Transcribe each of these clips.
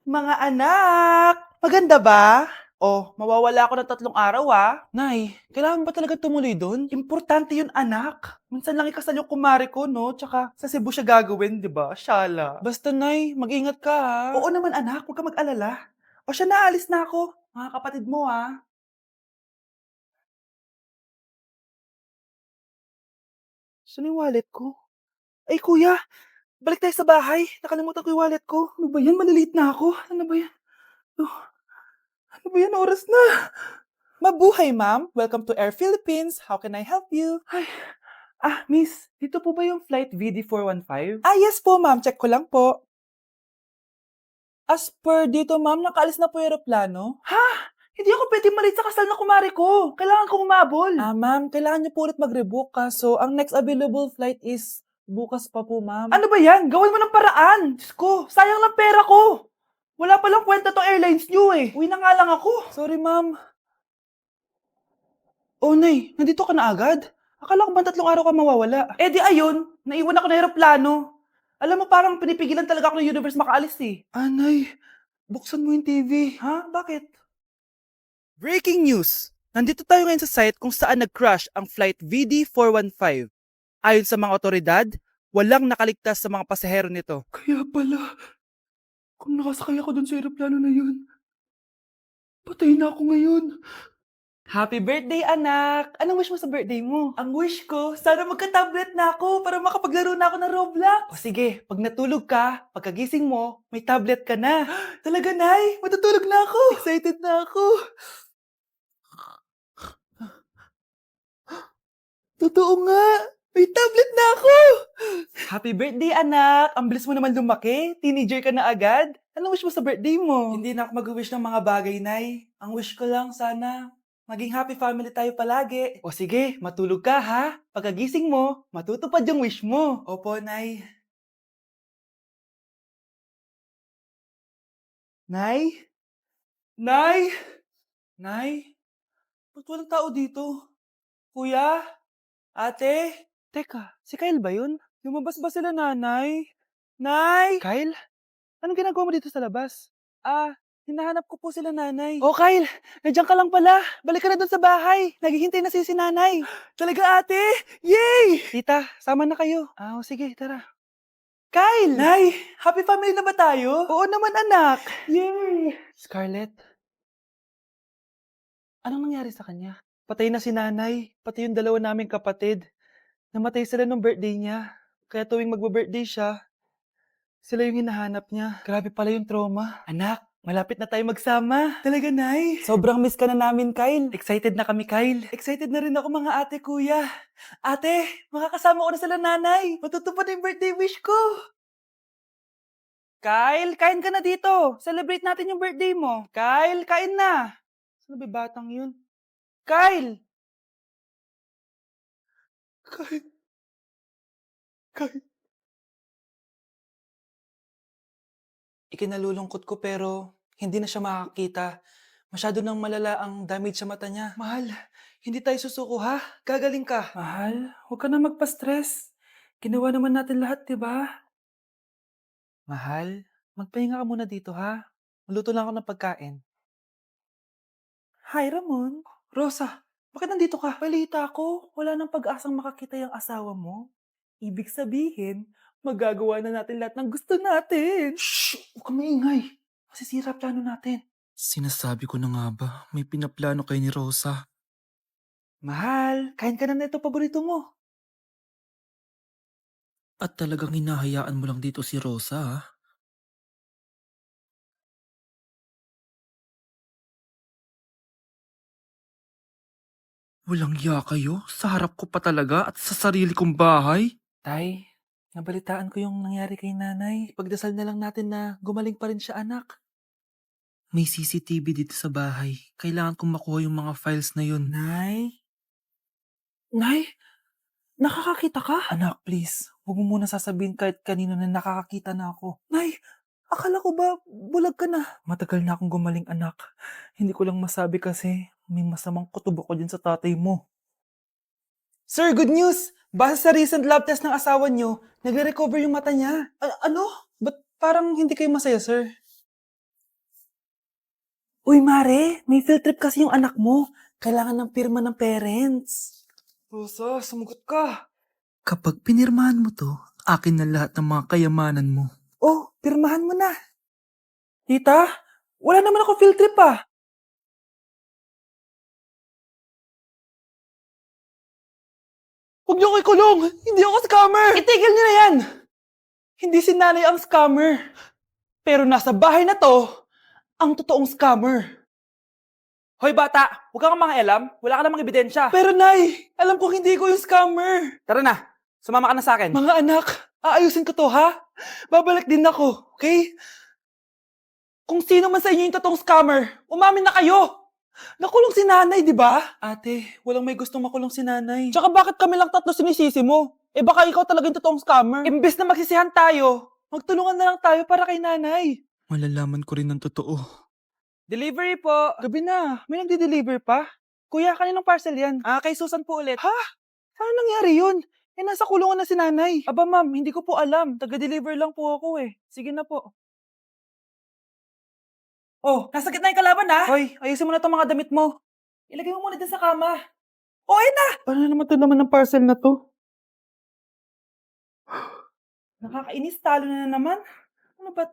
Mga anak! Maganda ba? Oh, mawawala ako ng 3 araw Nay, kailangan ba talaga tumuloy doon? Importante yun, anak. Minsan lang ikasal yung kumare ko, no? Tsaka sa Cebu siya gagawin, di ba? Shala. Basta, Nay, mag-ingat ka, ha? Oo naman, anak. Huwag ka mag-alala. O siya, naalis na ako. Mga kapatid mo, ha? Saan yung wallet ko? Ay, kuya! Balik tayo sa bahay. Nakalimutan ko yung wallet ko. Ano ba yan? Maliliit na ako. Ano ba yan? Oh, ano ba yan? Oras na. Mabuhay, ma'am. Welcome to Air Philippines. How can I help you? Ay, miss, dito po ba yung flight VD415? Yes po, ma'am. Check ko lang po. As per dito, ma'am, nakaalis na po yung aeroplano. Ha? Hindi ako pwede malit sa kasal na kumari ko. Kailangan kong umabol. Ma'am, kailangan niyo po ulit mag-rebook so ang next available flight is bukas pa po, ma'am. Ano ba yan? Gawin mo ng paraan. Diyos ko, sayang lang pera ko. Wala palang kwenta tong airlines niyo eh. Uwi na nga lang ako. Sorry, ma'am. Oh, Nay, nandito ka na agad? Akala ko ba 3 araw ka mawawala? Eh di ayun, naiwan ako ng eroplano. Alam mo, parang pinipigilan talaga ako ng universe makaalis eh. Nay, buksan mo yung TV. Ha? Bakit? Breaking news! Nandito tayo ngayon sa site kung saan nag-crash ang flight VD415. Ayon sa mga otoridad, walang nakaligtas sa mga pasahero nito. Kaya pala, kung nakasakay ako dun sa eroplano na yun, patay na ako ngayon. Happy birthday, anak! Anong wish mo sa birthday mo? Ang wish ko, sana magka-tablet na ako para makapaglaro na ako ng Roblox. O sige, pag natulog ka, pagkagising mo, may tablet ka na. Talaga, Nay? Matutulog na ako. Excited na ako. Totoo nga! May tablet na ako! Happy birthday, anak! Ang bilis mo naman lumaki. Teenager ka na agad. Anong wish mo sa birthday mo? Hindi na ako mag-wish ng mga bagay, Nay. Ang wish ko lang, sana maging happy family tayo palagi. O sige, matulog ka ha. Pagkagising mo, matutupad yung wish mo. Opo, Nay. Nay? Nay? Nay? Ba't walang tao dito? Kuya? Ate? Teka, si Kyle ba yun? Lumabas ba sila, nanay? Nay! Kyle? Anong ginagawa mo dito sa labas? Hinahanap ko po sila, nanay. Oh, Kyle! Nandiyan ka lang pala. Balik ka na dun sa bahay. Naghihintay na si nanay. Talaga, ate? Yay! Tita, sama na kayo. Sige, tara. Kyle! Nay, happy family na ba tayo? Oo naman, anak. Yay! Scarlett, anong nangyari sa kanya? Patay na si nanay, pati yung 2 naming kapatid. Namatay sila nung birthday niya. Kaya tuwing magbe-birthday siya, sila yung hinahanap niya. Grabe pala yung trauma. Anak, malapit na tayo magsama. Talaga, Nay? Sobrang miss ka na namin, Kyle. Excited na kami, Kyle. Excited na rin ako, mga ate, kuya. Ate, makakasama ko na sila, nanay. Matutupad na yung birthday wish ko. Kyle, kain ka na dito. Celebrate natin yung birthday mo. Kyle, kain na. Sino ba batang yun? Kyle! Kyle, Kyle. Ikinalulungkot ko pero hindi na siya makakita. Masyado nang malala ang damage sa mata niya. Mahal, hindi tayo susuko ha? Gagaling ka. Mahal, huwag ka na magpa-stress. Ginawa naman natin lahat, di ba? Mahal, magpahinga ka muna dito ha? Maluto lang ako ng pagkain. Hi, Ramon. Rosa, bakit nandito ka? Balita ko, wala nang pag-asang makakita yung asawa mo. Ibig sabihin, magagawa na natin lahat ng gusto natin. Shh! Huwag ka maingay. Masisira plano natin. Sinasabi ko na nga ba, may pinaplano kayo ni Rosa. Mahal, kain ka na nito paborito mo. At talagang hinahayaan mo lang dito si Rosa, ha? Walang ya kayo, sa harap ko pa talaga at sa sarili kong bahay. Tay, nabalitaan ko yung nangyari kay nanay. Pagdasal na lang natin na gumaling pa rin siya, anak. May CCTV dito sa bahay. Kailangan kong makuha yung mga files na yun. Nay? Nay? Nakakakita ka? Anak, please. Huwag mo muna sasabihin kahit kanino na nakakakita na ako. Nay, akala ko ba bulag ka na? Matagal na akong gumaling, anak. Hindi ko lang masabi kasi may masamang kutob ako dyan sa tatay mo. Sir, good news! Base sa recent lab test ng asawa niyo, nagre-recover yung mata niya. Ano? Ba't parang hindi kayo masaya, sir? Uy, Mare, may field trip kasi yung anak mo. Kailangan ng pirma ng parents. Rosa, sumagot ka. Kapag pinirmahan mo to, akin na lahat ng mga kayamanan mo. Oh, pirmahan mo na. Tita, wala naman ako field trip ah. Huwag niyo ko ikulong! Hindi ako scammer! Itigil niyo na yan! Hindi si nanay ang scammer. Pero nasa bahay na to, ang totoong scammer. Hoy bata, huwag kang mangialam. Wala ka namang ebidensya. Pero nay, alam kong hindi ko yung scammer. Tara na, sumama ka na sa akin. Mga anak, aayusin ko to ha? Babalik din ako, okay? Kung sino man sa inyo yung totoong scammer, umamin na kayo! Nakulong si nanay, di ba? Ate, walang may gustong makulong si nanay. Tsaka bakit kami lang tatlo sinisisi mo? Eh baka ikaw talaga yung totoong scammer. Imbes na magsisihan tayo, magtulungan na lang tayo para kay nanay. Malalaman ko rin ang totoo. Delivery po. Gabi na, may nagde-deliver pa? Kuya, kaninong parcel yan? Kay Susan po ulit. Ha? Paano nangyari yun? Eh, nasa kulungan na si nanay. Aba ma'am, hindi ko po alam. Taga-deliver lang po ako eh. Sige na po. Oh, nasa gitna yung kalaban ha? Hoy, ayusin mo na itong mga damit mo. Ilagay mo muna dyan sa kama. Oh, ayun na! Paano naman ito naman ng parcel na to? Nakakainis, talo na naman. Ano ba?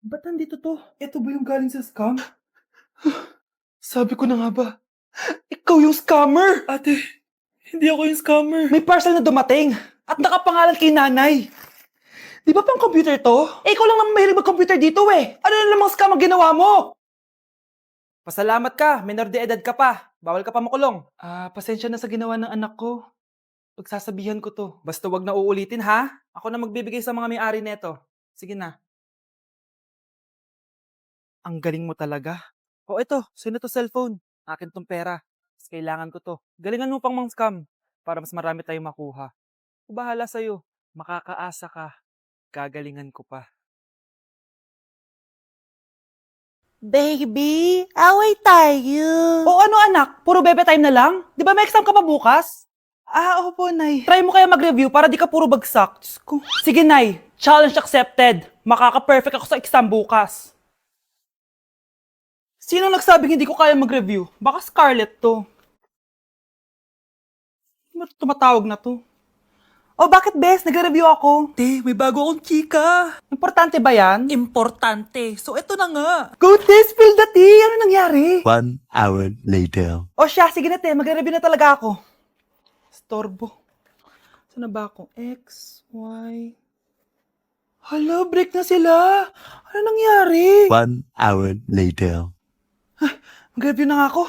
Ba't nandito to? Ito ba yung galing sa scam? Sabi ko na nga ba, ikaw yung scammer! Ate, hindi ako yung scammer. May parcel na dumating at nakapangalan kay nanay. Di ba pang computer to? Eh, ikaw lang naman mahilig mag-computer dito eh. Ano na namang scam ang ginawa mo? Pasalamat ka, minor de edad ka pa. Bawal ka pa makulong. Pasensya na sa ginawa ng anak ko. Pagsasabihan ko to. Basta wag na uulitin ha. Ako na magbibigay sa mga may-ari neto. Sige na. Ang galing mo talaga. O eto, sino to cellphone? Akin tong pera. Mas kailangan ko to. Galingan mo pang mang-scam para mas marami tayong makuha. O bahala sa'yo. Makakaasa ka. Gagalingan ko pa. Baby, away tayo. O ano anak? Puro bebe time na lang? Di ba may exam ka pa bukas? Opo, Nay. Try mo kaya mag-review para di ka puro bagsak. Diyos ko. Sige, Nay. Challenge accepted. Makaka-perfect ako sa exam bukas. Sino nagsabing hindi ko kaya mag-review? Baka Scarlett to. Ba't tumatawag na to? Oh, bakit bes? Nagre-review ako. Te, may bago akong chika. Importante ba yan? Importante. So, eto na nga. Go test, spill the tea! Ano nangyari? 1 hour later. O siya, sige na te. Magre-review na talaga ako. Storbo. Saan na ba ako? X, Y... Hala, break na sila. Ano nangyari? 1 hour later. Mag-review na nga ako.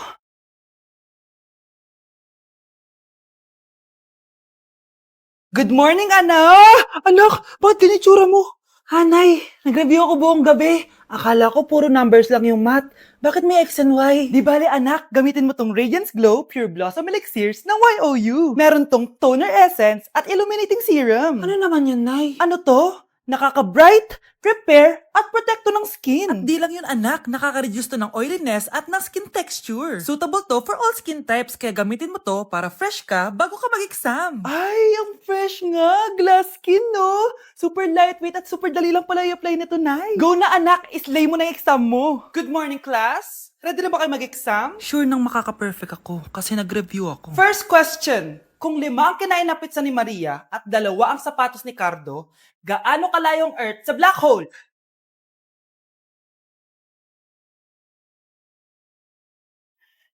Good morning, anak! Anak, bakit ganitsura mo? Hanay, nag-review ako buong gabi. Akala ko puro numbers lang yung math. Bakit may X and Y? Di bale anak, gamitin mo tong Radiance Glow Pure Blossom Elixirs ng YOU. Meron tong toner essence at illuminating serum. Ano naman yun, Nay? Ano to? Nakaka-bright, repair, at protecto ng skin. At di lang yun anak, nakaka-reduce to ng oiliness at ng skin texture. Suitable to for all skin types, kaya gamitin mo to para fresh ka bago ka mag-exam. Ay, ang fresh nga. Glass skin, no? Super lightweight at super dali lang pala i-apply nito, Nay. Go na, anak. Islay mo na yung exam mo. Good morning, class. Ready na ba kayo mag-exam? Sure nang makaka-perfect ako kasi nag-review ako. First question. Kung 5 ang kinain na pizza ni Maria at 2 ang sapatos ni Cardo, gaano kalayong Earth sa black hole?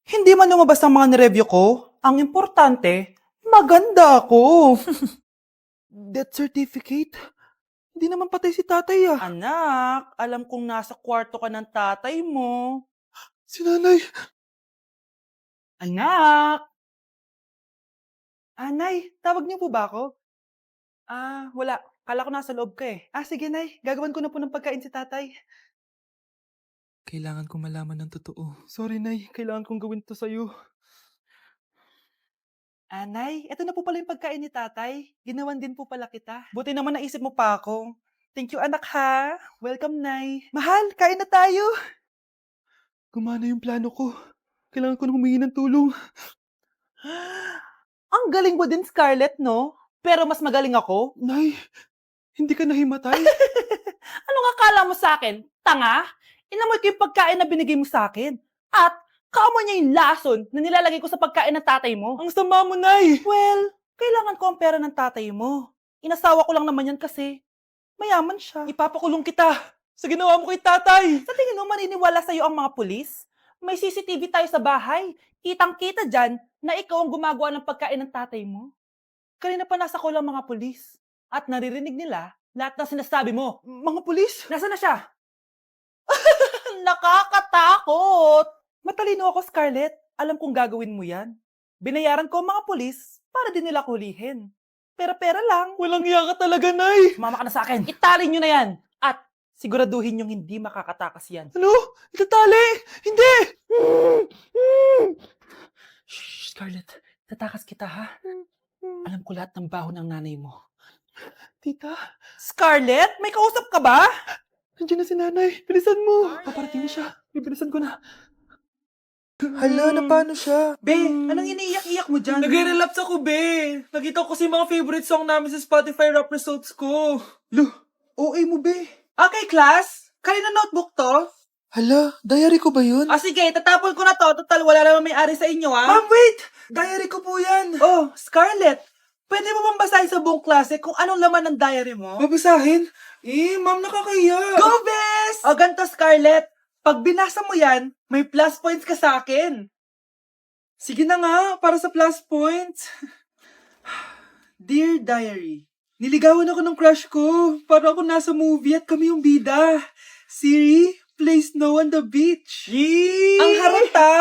Hindi man lumabas ang mga nireview ko. Ang importante, maganda ako. Death certificate? Hindi naman patay si tatay ah. Anak, alam kong nasa kwarto ka ng tatay mo. Si nanay. Anak! Nay, tawag niyo po ba ako? Wala. Kala ko nasa loob ka eh. Sige, Nay. Gagawan ko na po ng pagkain si tatay. Kailangan ko malaman ng totoo. Sorry, Nay. Kailangan kong gawin to sa'yo. Nay, eto na po pala yung pagkain ni tatay. Ginawan din po pala kita. Buti naman naisip mo pa ako. Thank you, anak ha. Welcome, Nay. Mahal, kain na tayo. Gumana yung plano ko. Kailangan ko na humingi ng tulong. Ang galing mo din, Scarlett, no? Pero mas magaling ako. Nay, hindi ka nahimatay. Anong akala mo sa akin? Tanga? Inamoy ko yung pagkain na binigay mo sa akin. At kaamoy niya yung lason na nilalagay ko sa pagkain ng tatay mo. Ang sama mo, Nay! Well, kailangan ko ang pera ng tatay mo. Inasawa ko lang naman yan kasi mayaman siya. Ipapakulong kita sa ginawa mo kay tatay! Sa tingin mo maniniwala sa'yo ang mga pulis? May CCTV tayo sa bahay. Kitang-kita dyan na ikaw ang gumagawa ng pagkain ng tatay mo. Kanina pa nasa kulang mga pulis. At naririnig nila lahat ng sinasabi mo. Mga pulis? Nasaan na siya? Nakakatakot! Matalino ako, Scarlett. Alam kong gagawin mo yan. Binayaran ko ang mga pulis para din nila kulihin. Pera-pera lang. Walang iya ka talaga, Nay! Sumama ka na sa akin. Itali nyo na yan. At siguraduhin yung hindi makakatakas yan. Ano? Itatali! Hindi! Shh, Scarlett. Tatakas kita, ha? Alam ko lahat ng baho ng nanay mo. Tita, Scarlett, may kausap ka ba? nandiyan na si nanay. Bilisan mo! Paparating na siya. Bibilisan ko na. Hala, na paano siya? Be, anong iniiyak-iyak mo dyan? Nagre-relapse ako, be. Nakita ko kasi mga favorite song namin sa Spotify rap results ko. OA mo, be. Okay, class. Kanina notebook to? Hala, diary ko ba yun? Sige, tatapon ko na to. Total, wala naman may-ari sa inyo, ha? Ma'am, wait! Diary ko po yan. Oh, Scarlett. Pwede mo bang basahin sa buong klase kung anong laman ng diary mo? Babasahin? Ma'am, nakakaya. Go, Bes! O, ganito, Scarlett. Pag binasa mo yan, may plus points ka sa akin. Sige na nga, para sa plus points. Dear Diary, niligawan ako ng crush ko. Para ako nasa movie at kami yung bida. Siri, play Snow on the Beach. Yee! Ang harot, ha?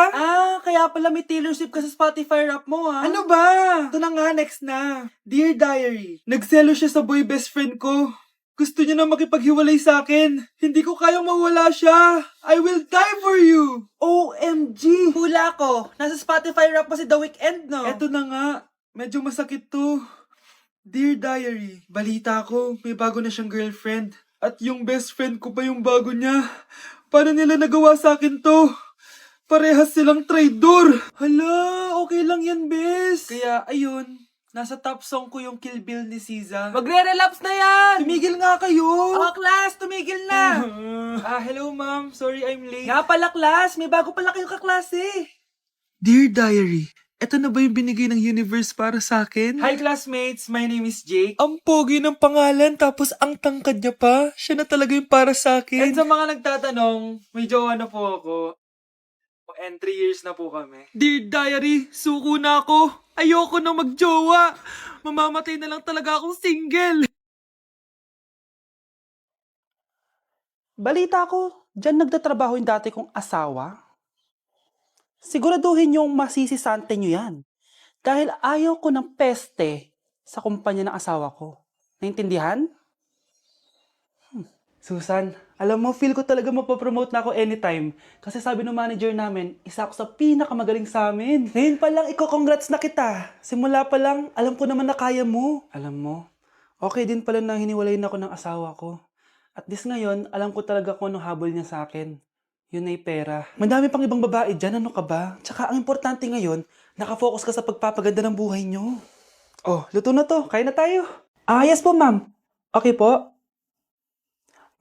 Kaya pala may Taylor Swift ka sa Spotify rap mo, ha? Ano ba? Ito na nga, next na. Dear Diary, nagselo siya sa boy best friend ko. Gusto niya na makipaghiwalay sa akin. Hindi ko kayang mawala siya. I will die for you. OMG! Hula ko. Nasa Spotify rap pa si The Weeknd, no? Eto na nga. Medyo masakit to. Dear Diary, balita ko, may bago na siyang girlfriend. At yung best friend ko pa yung bago niya. Paano nila nagawa sa akin to? Parehas silang traidor. Hala, okay lang yan, bes. Kaya, ayun. Nasa top song ko yung Kill Bill ni SZA. Magre-relapse na yan! Tumigil nga kayo! Oh, class, tumigil na! Hello ma'am. Sorry I'm late. Nga pala, class, may bago pala kayong kaklase. Dear Diary, eto na ba yung binigay ng universe para sa akin? Hi classmates, my name is Jake. Ang pogi ng pangalan tapos ang tangkad niya pa. Siya na talaga yung para sa akin. And sa mga nagtatanong, may jowa na po ako. And 3 years na po kami. Dear Diary, suko na ako. Ayoko na magjowa. Mamamatay na lang talaga akong single. Balita ko, dyan nagtatrabaho yung dati kong asawa. Siguraduhin yung masisisante nyo yan. Dahil ayaw ko ng peste sa kumpanya ng asawa ko. Naintindihan? Susan, alam mo, feel ko talaga mapapromote na ako anytime. Kasi sabi ng manager namin, isa ako sa pinakamagaling sa amin. Ngayon pa lang, congrats na kita. Simula pa lang, alam ko naman na kaya mo. Alam mo, okay din pala na hiniwalay na ako ng asawa ko. At this ngayon, alam ko talaga kung anong habol niya sa akin. Yun ay pera. Madami pang ibang babae dyan, ano ka ba? Tsaka ang importante ngayon, nakafocus ka sa pagpapaganda ng buhay nyo. Oh, luto na to. Kain na tayo. Yes po, ma'am. Okay po.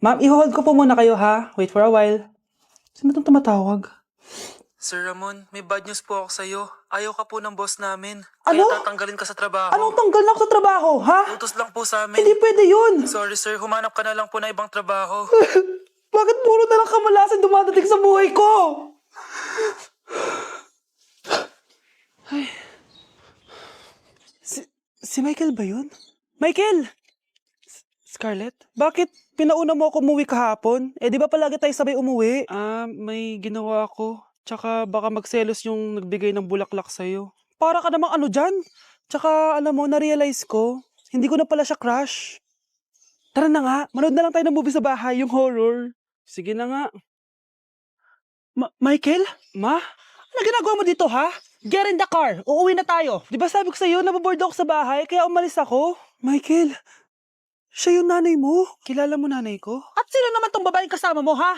Ma'am, i-hold ko po muna kayo, ha? Wait for a while. Sino itong tumatawag? Sir Ramon, may bad news po ako sa'yo. Ayaw ka po ng boss namin. Ano? Kaya tatanggalin ka sa trabaho. Anong tanggal na ako sa trabaho, ha? Utos lang po sa amin. Hindi pwede yun. Sorry sir, humanap ka na lang po na ibang trabaho. Bakit puro na lang kamalasan dumadating sa buhay ko? Ay. Si Michael ba yun? Michael! Scarlett, bakit pinauna mo ako umuwi kahapon? Di ba palagi tayo sabay umuwi? May ginawa ako. Tsaka baka magselos yung nagbigay ng bulaklak sa'yo. Para ka namang ano dyan? Tsaka alam mo, na-realize ko, hindi ko na pala siya crush. Tara na nga, manood na lang tayo ng movie sa bahay, yung horror. Sige na nga. Michael? Ma? Ano ginagawa mo dito, ha? Get in the car, uuwi na tayo. Di ba sabi ko sa'yo, nababoard ako sa bahay, kaya umalis ako? Michael, siya yung nanay mo? Kilala mo nanay ko? At sino naman tong babaeng kasama mo, ha?